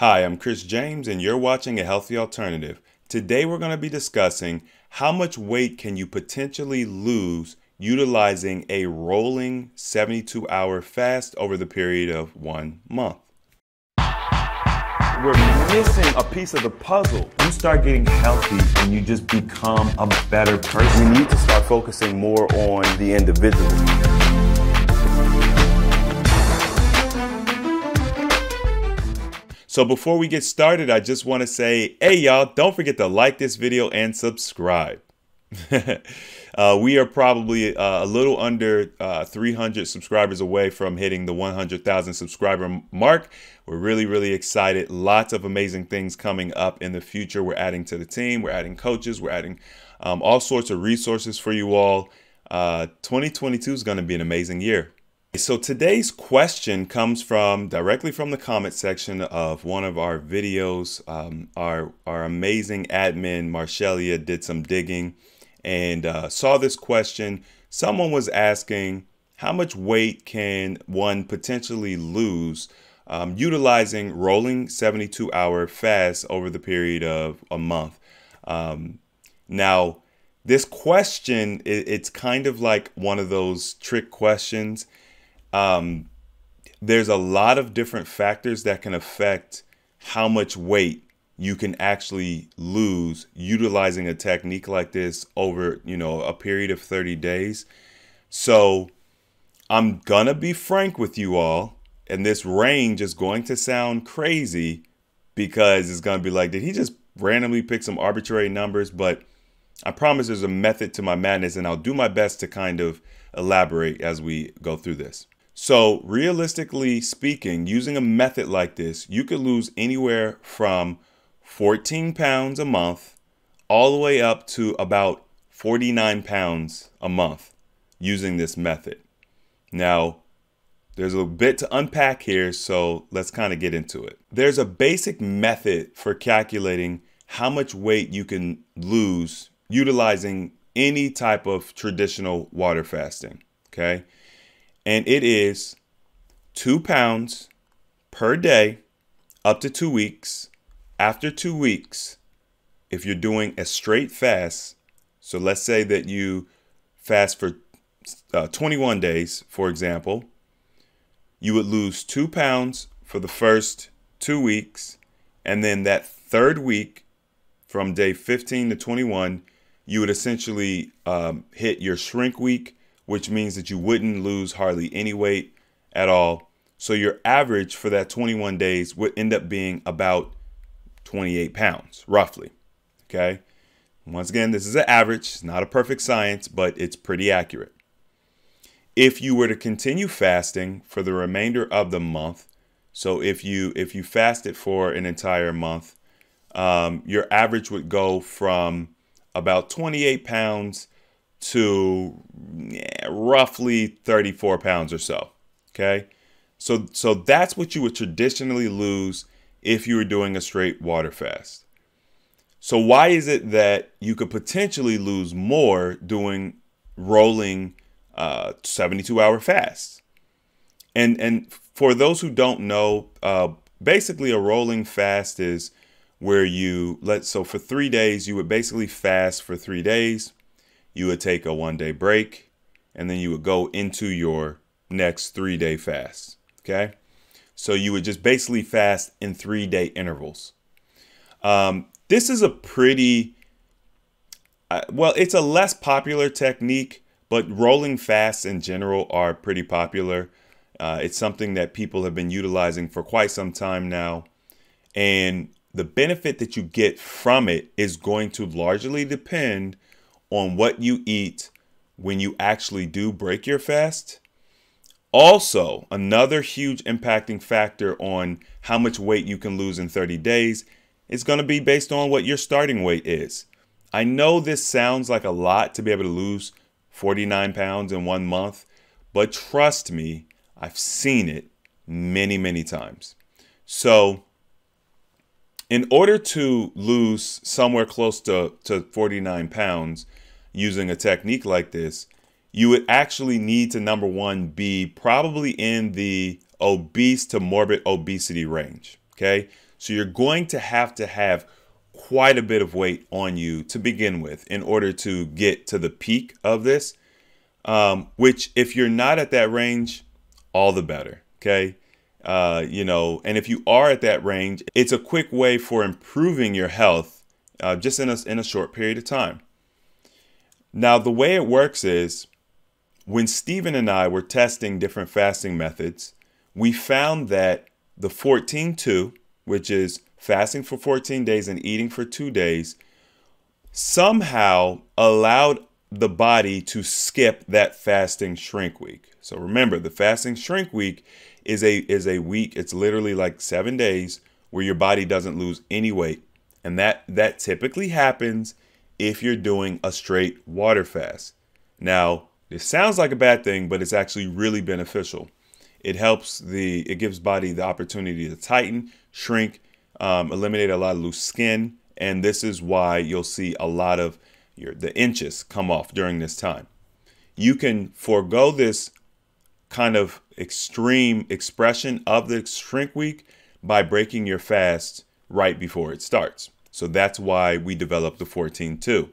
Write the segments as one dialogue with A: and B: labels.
A: Hi, I'm Chris James and you're watching A Healthy Alternative. Today we're going to be discussing how much weight can you potentially lose utilizing a rolling 72-hour fast over the period of 1 month.
B: We're missing a piece of the puzzle. You start getting healthy and you just become a better person. We need to start focusing more on the individual.
A: So before we get started, I just want to say, hey y'all, don't forget to like this video and subscribe. We are probably a little under 300 subscribers away from hitting the 100,000 subscriber mark. We're really excited. Lots of amazing things coming up in the future. We're adding to the team. We're adding coaches. We're adding all sorts of resources for you all. 2022 is going to be an amazing year. So today's question comes directly from the comment section of one of our videos. Our amazing admin, Marshallia, did some digging and saw this question. Someone was asking, how much weight can one potentially lose utilizing rolling 72-hour fasts over the period of a month? Now, this question, it's kind of like one of those trick questions. There's a lot of different factors that can affect how much weight you can actually lose utilizing a technique like this over, a period of 30 days. So I'm gonna be frank with you all, and this range is going to sound crazy because it's gonna be like, did he just randomly pick some arbitrary numbers? But I promise there's a method to my madness, and I'll do my best to kind of elaborate as we go through this. So realistically speaking, using a method like this, you could lose anywhere from 14 pounds a month all the way up to about 49 pounds a month using this method. Now, there's a bit to unpack here, so let's kind of get into it. There's a basic method for calculating how much weight you can lose utilizing any type of traditional water fasting, okay? And it is 2 pounds per day up to 2 weeks. After 2 weeks, if you're doing a straight fast, so let's say that you fast for 21 days, for example, you would lose 2 pounds for the first 2 weeks. And then that third week, from day 15 to 21, you would essentially hit your shrink week, which means that you wouldn't lose hardly any weight at all. So your average for that 21 days would end up being about 28 pounds, roughly, okay? Once again, this is an average, it's not a perfect science, but it's pretty accurate. If you were to continue fasting for the remainder of the month, so if you fasted for an entire month, your average would go from about 28 pounds to roughly 34 pounds or so, okay? So that's what you would traditionally lose if you were doing a straight water fast. So why is it that you could potentially lose more doing rolling 72-hour fasts? And for those who don't know, basically a rolling fast is where so for 3 days, you would basically fast for 3 days. You would take a 1-day break, and then you would go into your next 3-day fast, okay? So you would just basically fast in 3-day intervals. This is a pretty, it's a less popular technique, but rolling fasts in general are pretty popular. It's something that people have been utilizing for quite some time now. And the benefit that you get from it is going to largely depend on what you eat when you actually do break your fast. Also, another huge impacting factor on how much weight you can lose in 30 days is going to be based on what your starting weight is. I know this sounds like a lot to be able to lose 49 pounds in 1 month, but trust me, I've seen it many times. So in order to lose somewhere close to 49 pounds using a technique like this, you would actually need to, number one, be probably in the obese to morbid obesity range. Okay. So you're going to have quite a bit of weight on you to begin with in order to get to the peak of this, which if you're not at that range, all the better. Okay. And if you are at that range, it's a quick way for improving your health just in a short period of time. Now, the way it works is when Stephen and I were testing different fasting methods, we found that the 14-2, which is fasting for 14 days and eating for 2 days, somehow allowed the body to skip that fasting shrink week. So remember, the fasting shrink week is a week. It's literally like 7 days where your body doesn't lose any weight. And that typically happens if you're doing a straight water fast. Now, this sounds like a bad thing, but it's actually really beneficial. It gives body the opportunity to tighten, shrink, eliminate a lot of loose skin. And this is why you'll see a lot of the inches come off during this time. You can forego this kind of extreme expression of the shrink week by breaking your fast right before it starts. So that's why we developed the 14-2.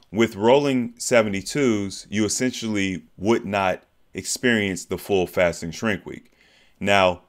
A: With rolling 72's, you essentially would not experience the full fasting shrink week. Now,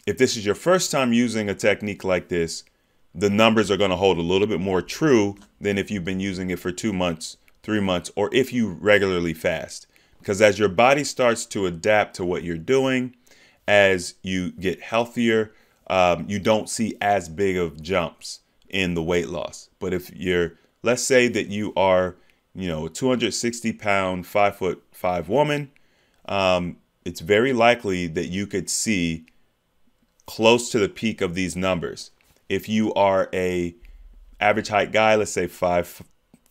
A: if this is your first time using a technique like this, the numbers are going to hold a little bit more true than if you've been using it for 2 months, 3 months, or if you regularly fast. Because as your body starts to adapt to what you're doing, as you get healthier, you don't see as big of jumps in the weight loss. But if let's say that you are, a 260 pound, 5'5" woman, it's very likely that you could see close to the peak of these numbers. If you are a average height guy, let's say 5'10",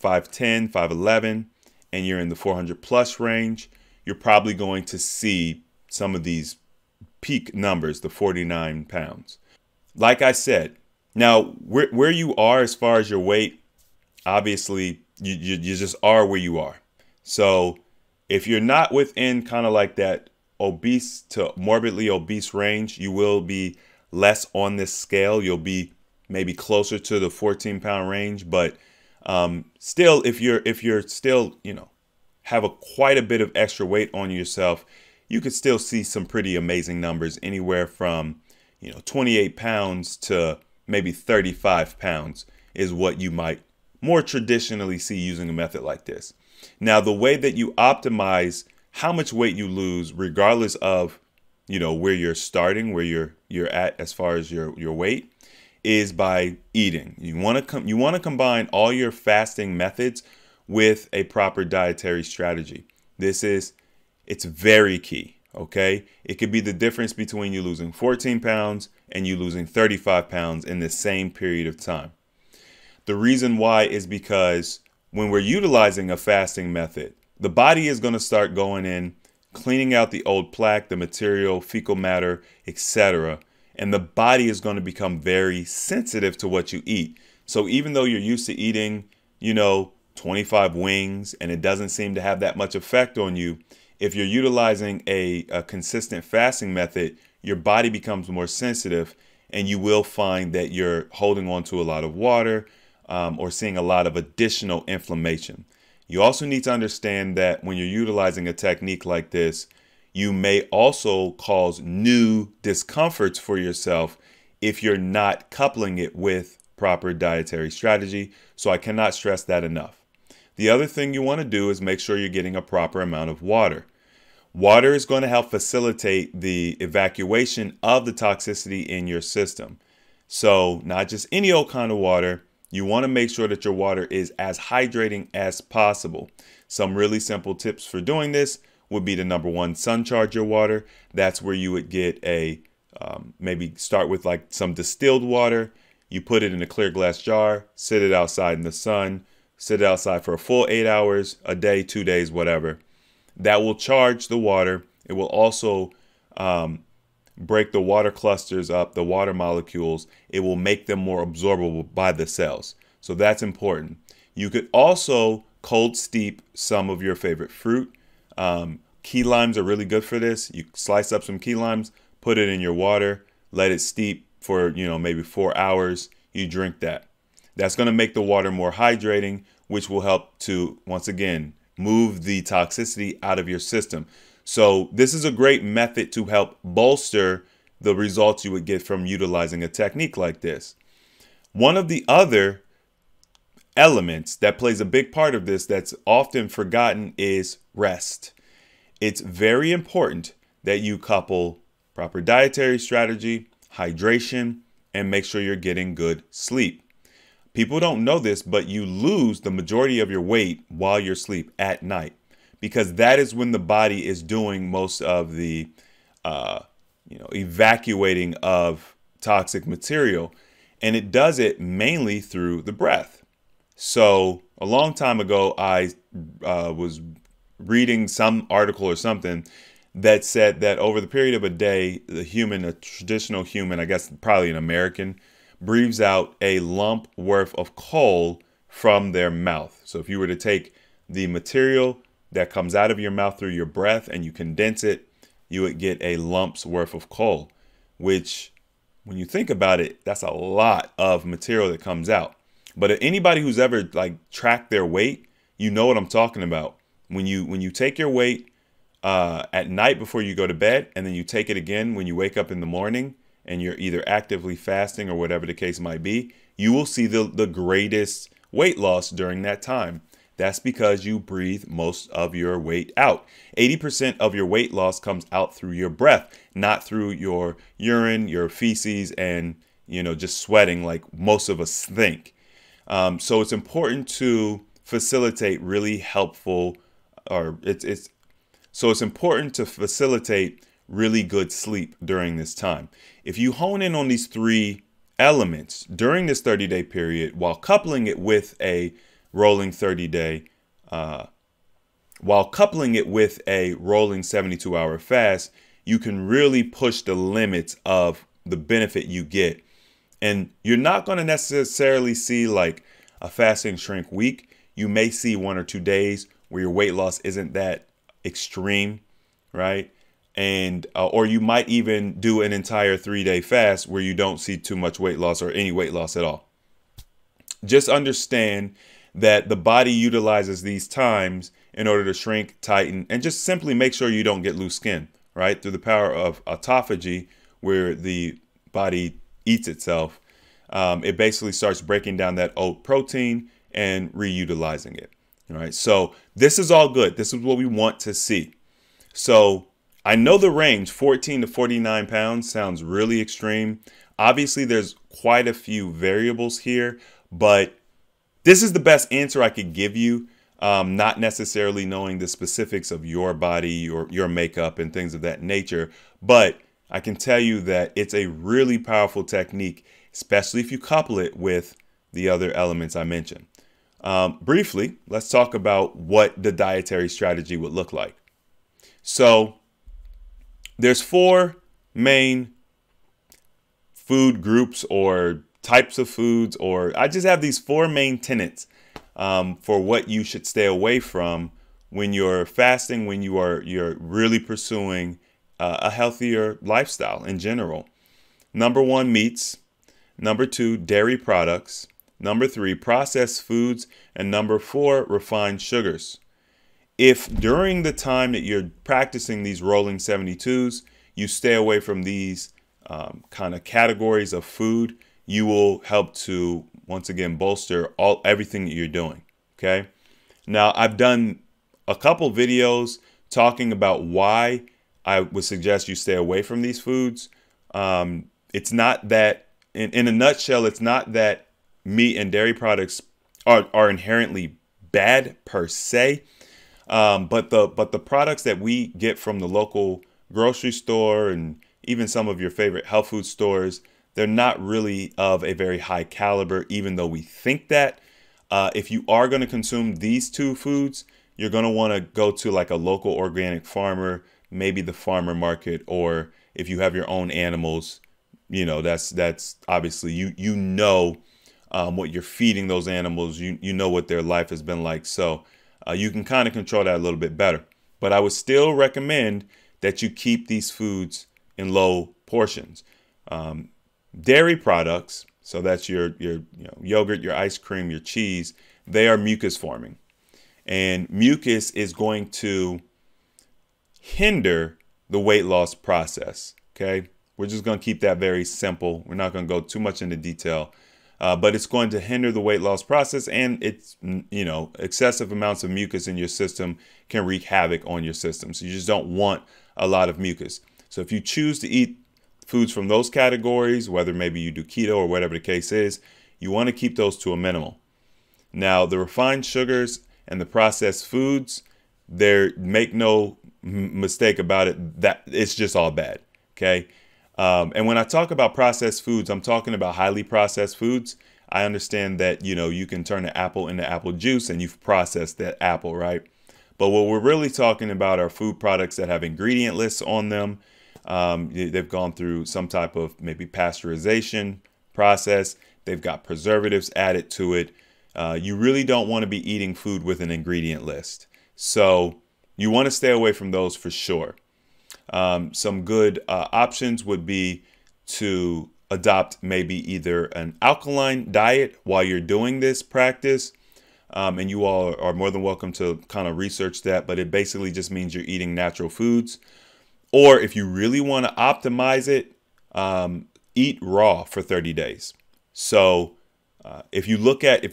A: 5'11", and you're in the 400 plus range, you're probably going to see some of these peak numbers, the 49 pounds. Like I said, now where you are as far as your weight, obviously you just are where you are. So if you're not within kind of like that obese to morbidly obese range, you will be less on this scale. You'll be maybe closer to the 14-pound range, but still, if you're still, have quite a bit of extra weight on yourself, you could still see some pretty amazing numbers, anywhere from 28 pounds to maybe 35 pounds is what you might more traditionally see using a method like this. Now, the way that you optimize how much weight you lose, regardless of where you're starting, where you're at as far as your weight, is by eating. You want to combine all your fasting methods with a proper dietary strategy. It's very key. Okay, it could be the difference between you losing 14 pounds and you losing 35 pounds in the same period of time. The reason why is because when we're utilizing a fasting method, the body is going to start going in, cleaning out the old plaque, the material, fecal matter, etc. And the body is going to become very sensitive to what you eat. So even though you're used to eating, 25 wings and it doesn't seem to have that much effect on you, if you're utilizing a consistent fasting method, your body becomes more sensitive and you will find that you're holding on to a lot of water or seeing a lot of additional inflammation. You also need to understand that when you're utilizing a technique like this, you may also cause new discomforts for yourself if you're not coupling it with proper dietary strategy. So I cannot stress that enough. The other thing you want to do is make sure you're getting a proper amount of water. Water is going to help facilitate the evacuation of the toxicity in your system. So not just any old kind of water. You want to make sure that your water is as hydrating as possible. Some really simple tips for doing this would be to, number one, sun charge your water. That's where you would get maybe start with like some distilled water. You put it in a clear glass jar, sit it outside in the sun, sit it outside for a full 8 hours, a day, 2 days, whatever. That will charge the water. It will also break the water clusters up, the water molecules. It will make them more absorbable by the cells. So that's important. You could also cold steep some of your favorite fruit. Key limes are really good for this. You slice up some key limes, put it in your water, let it steep for, maybe 4 hours, you drink that. That's going to make the water more hydrating, which will help to, once again, move the toxicity out of your system. So this is a great method to help bolster the results you would get from utilizing a technique like this. One of the other elements that plays a big part of this that's often forgotten is rest. It's very important that you couple proper dietary strategy, hydration, and make sure you're getting good sleep. People don't know this, but you lose the majority of your weight while you're asleep at night, because that is when the body is doing most of the evacuating of toxic material, and it does it mainly through the breath. So a long time ago, I was reading some article or something that said that over the period of a day, the human, a traditional human, I guess probably an American, breathes out a lump worth of coal from their mouth. So if you were to take the material that comes out of your mouth through your breath and you condense it, you would get a lump's worth of coal, which when you think about it, that's a lot of material that comes out. But anybody who's ever tracked their weight, you know what I'm talking about. When you take your weight at night before you go to bed, and then you take it again when you wake up in the morning, and you're either actively fasting or whatever the case might be, you will see the greatest weight loss during that time. That's because you breathe most of your weight out. 80% of your weight loss comes out through your breath, not through your urine, your feces, and just sweating like most of us think. So it's important to facilitate really helpful, so it's important to facilitate really good sleep during this time. If you hone in on these 3 elements during this 30-day period, while coupling it with a rolling 72-hour fast, you can really push the limits of the benefit you get. And you're not going to necessarily see like a fast and shrink week. You may see 1 or 2 days where your weight loss isn't that extreme, right? And or you might even do an entire 3-day fast where you don't see too much weight loss or any weight loss at all. Just understand that the body utilizes these times in order to shrink, tighten, and just simply make sure you don't get loose skin, right? Through the power of autophagy, where the body eats itself, it basically starts breaking down that oat protein and reutilizing it. All right. So this is all good. This is what we want to see. So I know the range 14 to 49 pounds sounds really extreme. Obviously, there's quite a few variables here, but this is the best answer I could give you, not necessarily knowing the specifics of your body or your makeup and things of that nature. But I can tell you that it's a really powerful technique, especially if you couple it with the other elements I mentioned. Briefly, let's talk about what the dietary strategy would look like. So there's 4 main food groups or types of foods, or I just have these 4 main tenets for what you should stay away from when you're fasting, when you're really pursuing a healthier lifestyle in general. Number 1, meats. Number 2, dairy products. Number 3, processed foods. And number 4, refined sugars. If during the time that you're practicing these rolling 72s, you stay away from these kind of categories of food, you will help to, once again, bolster everything that you're doing. Okay. Now, I've done a couple videos talking about why I would suggest you stay away from these foods. It's not that, in a nutshell, it's not that meat and dairy products are inherently bad per se. But the products that we get from the local grocery store and even some of your favorite health food stores, they're not really of a very high caliber, even though we think that. If you are going to consume these 2 foods, you're going to want to go to like a local organic farmer, maybe the farmer market, or if you have your own animals, that's obviously you know what you're feeding those animals. You know what their life has been like. So you can kind of control that a little bit better. But I would still recommend that you keep these foods in low portions. Dairy products, so that's your yogurt, your ice cream, your cheese, they are mucus forming. And mucus is going to hinder the weight loss process. Okay. We're just going to keep that very simple. We're not going to go too much into detail, but it's going to hinder the weight loss process. And it's, excessive amounts of mucus in your system can wreak havoc on your system. So you just don't want a lot of mucus. So if you choose to eat foods from those categories, whether maybe you do keto or whatever the case is, you want to keep those to a minimal. Now, the refined sugars and the processed foods, make no mistake about it, that it's just all bad. Okay. And when I talk about processed foods, I'm talking about highly processed foods. I understand that, you can turn an apple into apple juice and you've processed that apple, right? But what we're really talking about are food products that have ingredient lists on them. They've gone through some type of maybe pasteurization process. They've got preservatives added to it. You really don't want to be eating food with an ingredient list. So you want to stay away from those for sure. Some good options would be to adopt maybe either an alkaline diet while you're doing this practice. And you all are more than welcome to kind of research that, but it basically just means you're eating natural foods. Or if you really want to optimize it, eat raw for 30 days. So if you look at a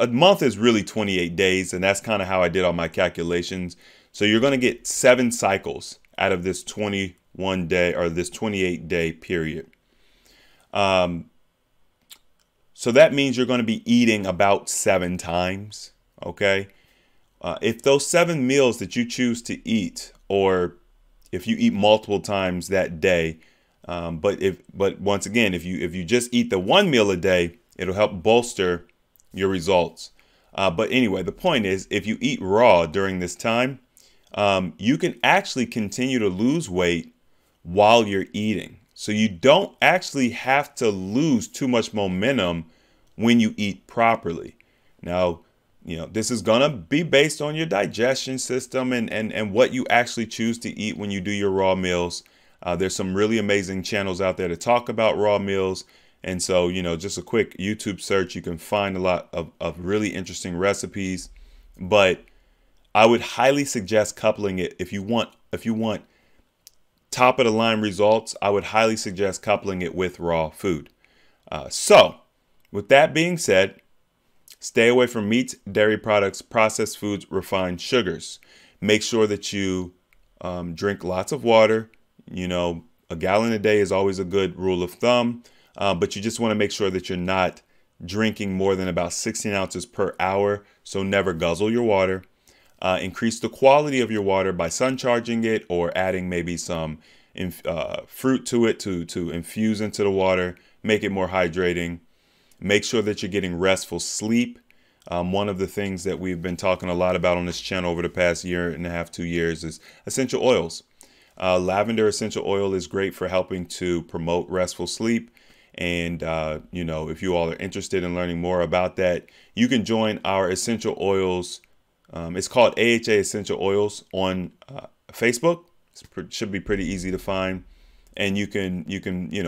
A: month is really 28 days, and that's kind of how I did all my calculations. So you're going to get 7 cycles out of this 21 day or this 28 day period. So that means you're going to be eating about 7 times. Okay. If those 7 meals that you choose to eat, or if you eat multiple times that day, but once again, if you just eat the 1 meal a day, it'll help bolster your results. But anyway, the point is, if you eat raw during this time, you can actually continue to lose weight while you're eating. So you don't actually have to lose too much momentum when you eat properly. Now, this is going to be based on your digestion system and what you actually choose to eat when you do your raw meals. There's some really amazing channels out there to talk about raw meals. And so, just a quick YouTube search, you can find a lot of really interesting recipes. But I would highly suggest coupling it. If you want top of the line results, I would highly suggest coupling it with raw food. So with that being said, stay away from meats, dairy products, processed foods, refined sugars. Make sure that you drink lots of water. A gallon a day is always a good rule of thumb. But you just want to make sure that you're not drinking more than about 16 ounces per hour. So never guzzle your water. Increase the quality of your water by sun charging it or adding maybe some fruit to it to infuse into the water, make it more hydrating. Make sure that you're getting restful sleep. One of the things that we've been talking a lot about on this channel over the past 1.5 to 2 years is essential oils. Lavender essential oil is great for helping to promote restful sleep. And, if you all are interested in learning more about that, you can join our essential oils. It's called AHA Essential Oils on Facebook. It should be pretty easy to find. And you can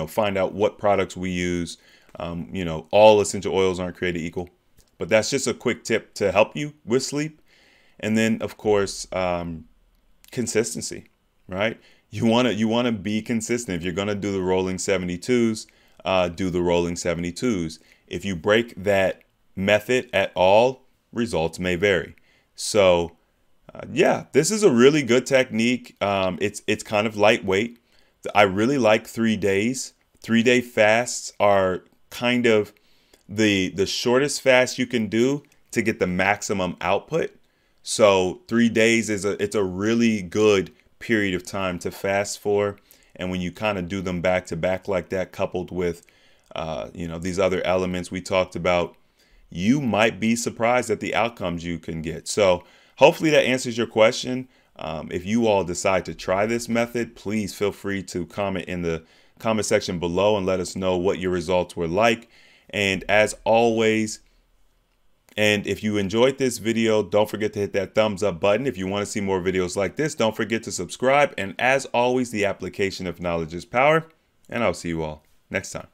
A: find out what products we use. All essential oils aren't created equal, but that's just a quick tip to help you with sleep. And then, of course, consistency, right? You want to be consistent. If you're going to do the rolling 72's, do the rolling 72's. If you break that method at all, results may vary. So yeah, this is a really good technique. It's kind of lightweight. I really like 3 days. 3-day fasts are kind of the shortest fast you can do to get the maximum output. So 3 days it's a really good period of time to fast for. And when you kind of do them back to back like that, coupled with, these other elements we talked about, you might be surprised at the outcomes you can get. So hopefully that answers your question. If you all decide to try this method, please feel free to comment in the comment section below and let us know what your results were like. And as always, And if you enjoyed this video, don't forget to hit that thumbs up button. If you want to see more videos like this, don't forget to subscribe. And as always, the application of knowledge is power. And I'll see you all next time.